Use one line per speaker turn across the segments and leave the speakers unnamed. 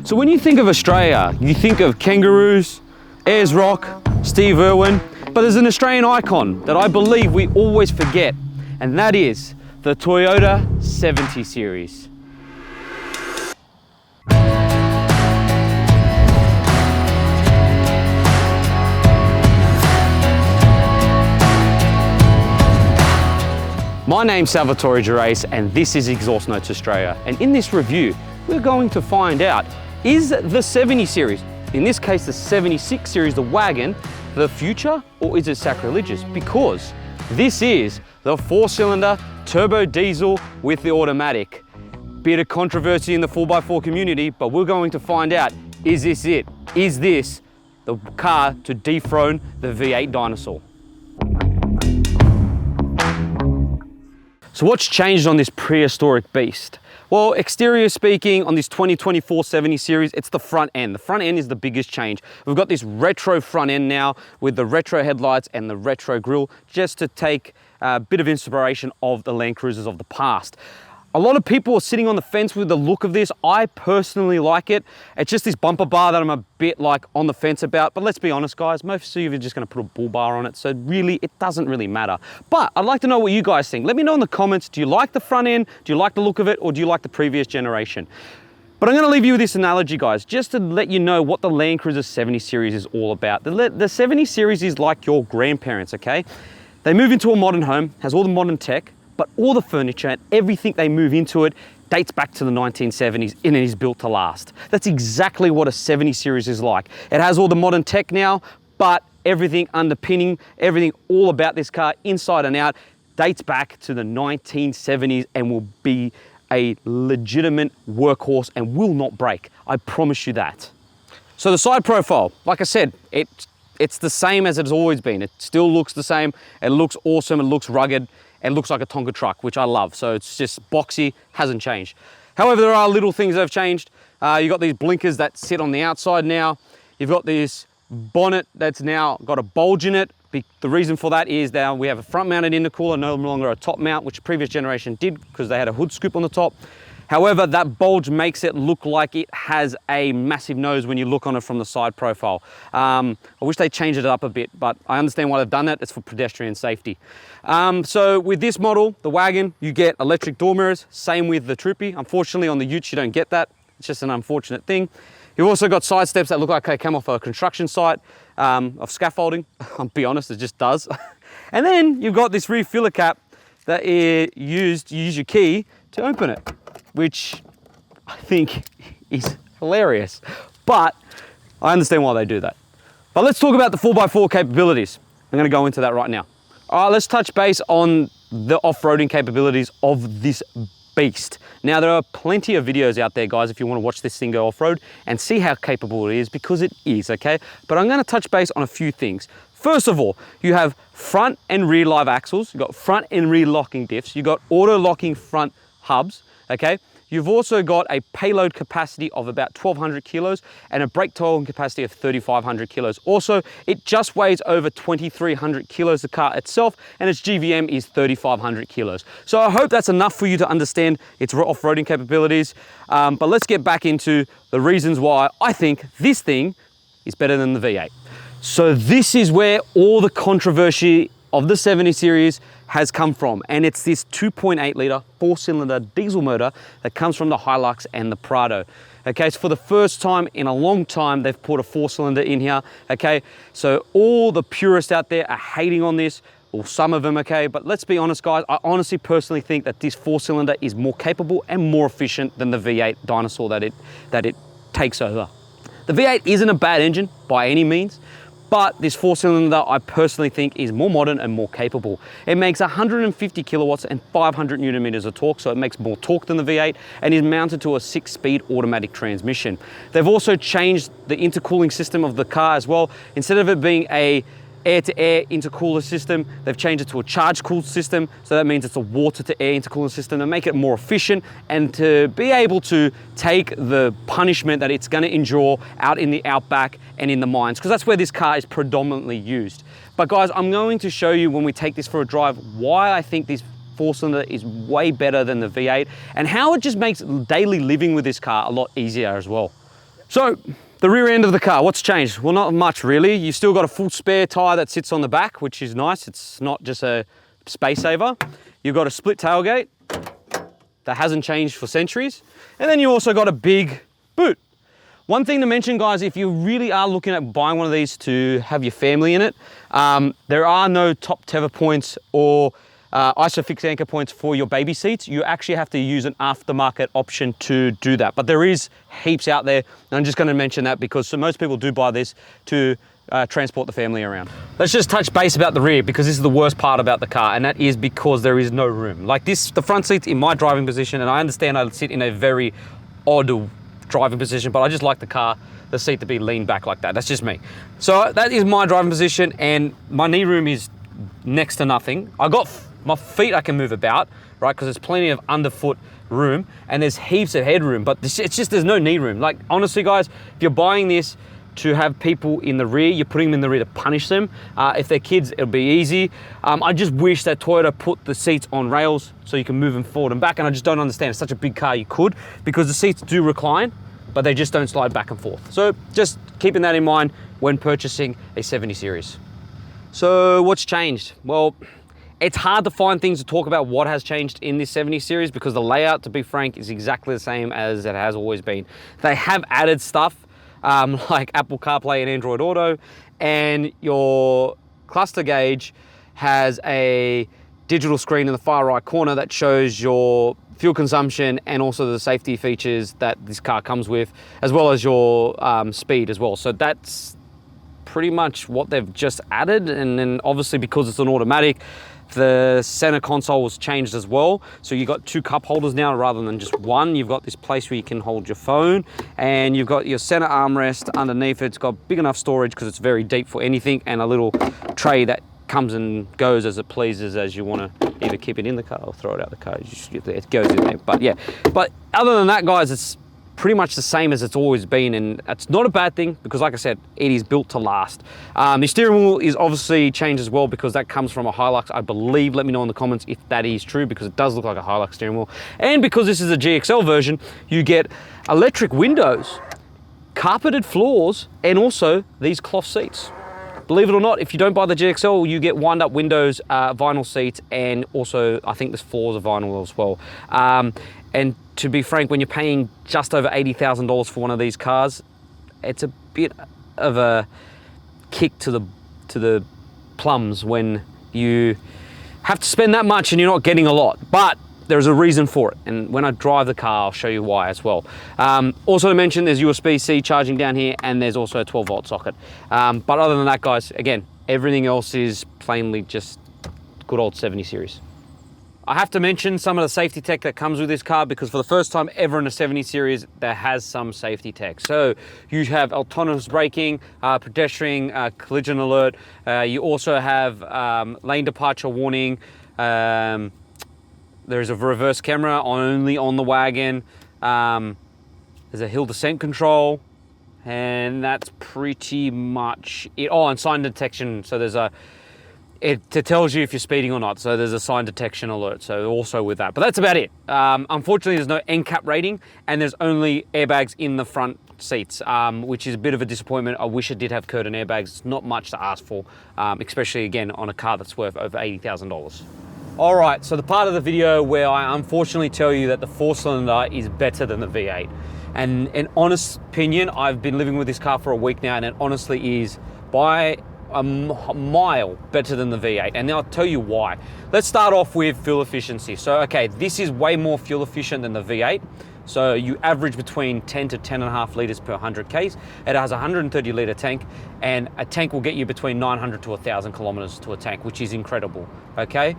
So when you think of Australia, you think of kangaroos, Ayers Rock, Steve Irwin, but there's an Australian icon that I believe we always forget, and that is the Toyota 70 series. My name's Salvatore Gerace and this is Exhaust Notes Australia. And in this review, we're going to find out, is the 70 series, in this case the 76 series, the wagon, the future, or is it sacrilegious? Because this is the 4-cylinder turbo diesel with the automatic. Bit of controversy in the 4x4 community, but we're going to find out, is this it? Is this the car to dethrone the V8 dinosaur? So what's changed on this prehistoric beast? Well, exterior speaking, on this 2024 70 series, it's the front end. The front end is the biggest change. We've got this retro front end now with the retro headlights and the retro grille, just to take a bit of inspiration of the Land Cruisers of the past. A lot of people are sitting on the fence with the look of this. I personally like it. It's just this bumper bar that I'm a bit like on the fence about, but let's be honest guys, most of you are just gonna put a bull bar on it, so really, it doesn't really matter. But I'd like to know what you guys think. Let me know in the comments, do you like the front end? Do you like the look of it? Or do you like the previous generation? But I'm gonna leave you with this analogy guys, just to let you know what the Land Cruiser 70 series is all about. The 70 series is like your grandparents, okay? They move into a modern home, has all the modern tech, but all the furniture and everything they move into it dates back to the 1970s and it is built to last. That's exactly what a 70 series is like. It has all the modern tech now, but everything underpinning, everything all about this car, inside and out, dates back to the 1970s and will be a legitimate workhorse and will not break. I promise you that. So the side profile, like I said, it's the same as it's always been. It still looks the same. It looks awesome, it looks rugged. It looks like a Tonka truck, which I love. So it's just boxy, hasn't changed. However, there are little things that have changed. You've got these blinkers that sit on the outside now. You've got this bonnet that's now got a bulge in it. The reason for that is now we have a front mounted intercooler, no longer a top mount, which previous generation did because they had a hood scoop on the top. However, that bulge makes it look like it has a massive nose when you look on it from the side profile. I wish they changed it up a bit, but I understand why they've done that. It's for pedestrian safety. So with this model, the wagon, you get electric door mirrors, same with the Troopy. Unfortunately, on the Utes, you don't get that. It's just an unfortunate thing. You've also got side steps that look like they came off a construction site of scaffolding. I'll be honest, it just does. And then you've got this rear filler cap that you use your key to open it, which I think is hilarious, but I understand why they do that. But let's talk about the 4x4 capabilities. I'm gonna go into that right now. All right, let's touch base on the off-roading capabilities of this beast. Now, there are plenty of videos out there, guys, if you wanna watch this thing go off-road and see how capable it is, because it is, okay? But I'm gonna touch base on a few things. First of all, you have front and rear live axles, you've got front and rear locking diffs, you've got auto locking front hubs, okay? You've also got a payload capacity of about 1,200 kilos and a brake towing capacity of 3,500 kilos. Also, it just weighs over 2,300 kilos, the car itself, and its GVM is 3,500 kilos. So I hope that's enough for you to understand its off-roading capabilities. But let's get back into the reasons why I think this thing is better than the V8. So this is where all the controversy of the 70 series has come from, and it's this 2.8 litre 4-cylinder diesel motor that comes from the Hilux and the Prado. Okay, so for the first time in a long time, they've put a 4-cylinder in here. Okay, so all the purists out there are hating on this, or some of them, okay, but let's be honest guys, I honestly personally think that this 4-cylinder is more capable and more efficient than the V8 dinosaur that it takes over. The V8 isn't a bad engine by any means, but this 4-cylinder I personally think is more modern and more capable. It makes 150 kilowatts and 500 Newton meters of torque, so it makes more torque than the V8 and is mounted to a 6-speed automatic transmission. They've also changed the intercooling system of the car as well. Instead of it being a air-to-air intercooler system, they've changed it to a charge-cooled system, so that means it's a water-to-air intercooler system to make it more efficient and to be able to take the punishment that it's going to endure out in the outback and in the mines, because that's where this car is predominantly used. But guys, I'm going to show you when we take this for a drive why I think this 4-cylinder is way better than the V8 and how it just makes daily living with this car a lot easier as well. So, the rear end of the car, what's changed? Well, not much really. You've still got a full spare tire that sits on the back, which is nice. It's not just a space saver. You've got a split tailgate that hasn't changed for centuries. And then you also got a big boot. One thing to mention, guys, if you really are looking at buying one of these to have your family in it, there are no top tether points or ISOFIX anchor points for your baby seats. You actually have to use an aftermarket option to do that. But there is heaps out there. And I'm just going to mention that because most people do buy this to transport the family around. Let's just touch base about the rear, because this is the worst part about the car, and that is because there is no room. Like this, the front seat's in my driving position, and I understand I sit in a very odd driving position, but I just like the seat to be leaned back like that. That's just me. So that is my driving position, and my knee room is next to nothing. I got my feet I can move about, right? Because there's plenty of underfoot room, and there's heaps of headroom, but it's just, there's no knee room. Like, honestly, guys, if you're buying this to have people in the rear, you're putting them in the rear to punish them. If they're kids, it'll be easy. I just wish that Toyota put the seats on rails so you can move them forward and back, and I just don't understand. It's such a big car, you could, because the seats do recline, but they just don't slide back and forth. So just keeping that in mind when purchasing a 70 series. So what's changed? Well, it's hard to find things to talk about what has changed in this 70 series, because the layout, to be frank, is exactly the same as it has always been. They have added stuff like Apple CarPlay and Android Auto, and your cluster gauge has a digital screen in the far right corner that shows your fuel consumption and also the safety features that this car comes with, as well as your speed as well. So that's pretty much what they've just added. And then obviously, because it's an automatic, the center console was changed as well. So you've got two cup holders now rather than just one. You've got this place where you can hold your phone, and you've got your center armrest underneath it. It's got big enough storage because it's very deep for anything, and a little tray that comes and goes as it pleases, as you want to either keep it in the car or throw it out the car. It goes in there. But yeah, but other than that, guys, it's pretty much the same as it's always been, and it's not a bad thing because, like I said, it is built to last. The steering wheel is obviously changed as well, because that comes from a Hilux, I believe. Let me know in the comments if that is true, because it does look like a Hilux steering wheel. And because this is a GXL version, you get electric windows, carpeted floors, and also these cloth seats. Believe it or not, if you don't buy the GXL, you get wind-up windows, vinyl seats, and also I think the floors are vinyl as well. And to be frank, when you're paying just over $80,000 for one of these cars, it's a bit of a kick to the plums when you have to spend that much and you're not getting a lot. But there's a reason for it, and when I drive the car, I'll show you why as well. Also to mention, there's USB-C charging down here, and there's also a 12-volt socket. But other than that, guys, again, everything else is plainly just good old 70 series. I have to mention some of the safety tech that comes with this car, because for the first time ever in a 70 series, there has some safety tech. So you have autonomous braking, pedestrian collision alert. You also have lane departure warning. There's a reverse camera only on the wagon. There's a hill descent control, and that's pretty much it. Oh, and sign detection. So there's it tells you if you're speeding or not. So there's a sign detection alert. So also with that, but that's about it. Unfortunately, there's no NCAP rating, and there's only airbags in the front seats, which is a bit of a disappointment. I wish it did have curtain airbags. It's not much to ask for, especially again on a car that's worth over $80,000. All right, so the part of the video where I unfortunately tell you that the 4-cylinder is better than the V8. And in honest opinion, I've been living with this car for a week now, and it honestly is by a mile better than the V8. And I'll tell you why. Let's start off with fuel efficiency. So, okay, this is way more fuel efficient than the V8. So you average between 10 to 10.5 litres per 100 Ks. It has a 130 litre tank, and a tank will get you between 900 to 1,000 kilometres to a tank, which is incredible, okay?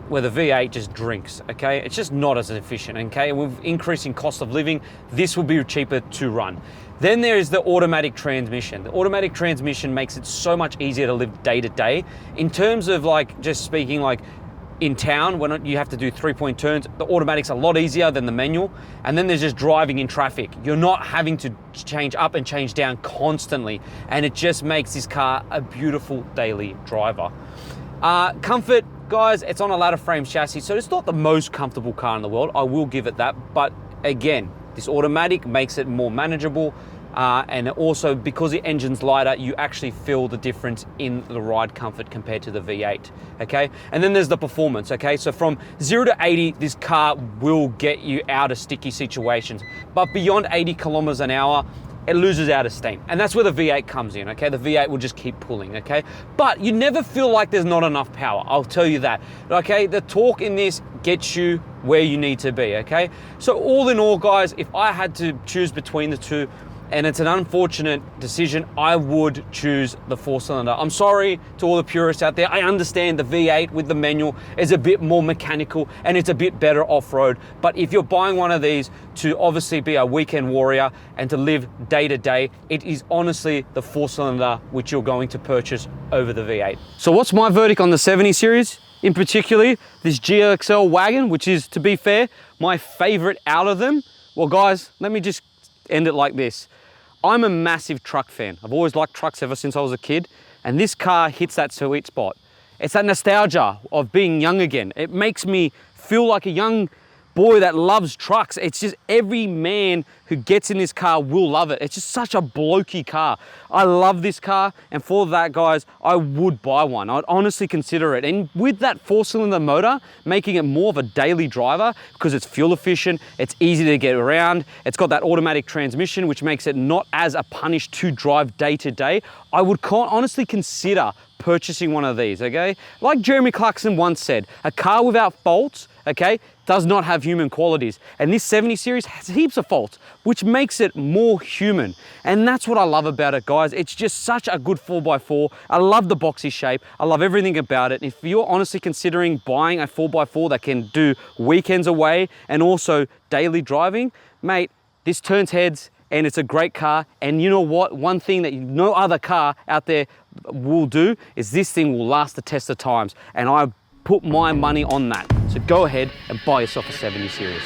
Where the V8 just drinks, okay? It's just not as efficient, okay? With increasing cost of living, this will be cheaper to run. Then there is the automatic transmission. The automatic transmission makes it so much easier to live day to day. In terms of like, just speaking like, in town, when you have to do 3-point turns, the automatic's a lot easier than the manual. And then there's just driving in traffic. You're not having to change up and change down constantly. And it just makes this car a beautiful daily driver. Comfort, guys, it's on a ladder frame chassis, so it's not the most comfortable car in the world. I will give it that. But again, this automatic makes it more manageable. and also because the engine's lighter, you actually feel the difference in the ride comfort compared to the V8, okay? And then there's the performance, okay? So from 0 to 80, this car will get you out of sticky situations, but beyond 80 kilometers an hour, it loses out of steam. And that's where the V8 comes in, okay? The V8 will just keep pulling, okay? But you never feel like there's not enough power, I'll tell you that, okay? The torque in this gets you where you need to be, okay? So all in all, guys, if I had to choose between the two, and it's an unfortunate decision, I would choose the 4-cylinder. I'm sorry to all the purists out there. I understand the V8 with the manual is a bit more mechanical and it's a bit better off-road. But if you're buying one of these to obviously be a weekend warrior and to live day to day, it is honestly the 4-cylinder which you're going to purchase over the V8. So what's my verdict on the 70 series? In particular, this GXL wagon, which is, to be fair, my favorite out of them. Well, guys, let me just end it like this. I'm a massive truck fan. I've always liked trucks ever since I was a kid, and this car hits that sweet spot. It's that nostalgia of being young again. It makes me feel like a young boy that loves trucks. It's just every man who gets in this car will love it. It's just such a blokey car. I love this car, and for that, guys, I would buy one. I'd honestly consider it. And with that 4-cylinder motor, making it more of a daily driver because it's fuel efficient, it's easy to get around, it's got that automatic transmission, which makes it not as a punish to drive day to day, I would honestly consider purchasing one of these, okay? Like Jeremy Clarkson once said, a car without faults, okay, does not have human qualities. And this 70 series has heaps of faults, which makes it more human. And that's what I love about it, guys. It's just such a good 4x4. I love the boxy shape. I love everything about it. If you're honestly considering buying a 4x4 that can do weekends away and also daily driving, mate, this turns heads and it's a great car. And you know what? One thing that no other car out there will do is this thing will last the test of times. And I put my money on that. So go ahead and buy yourself a 70 series.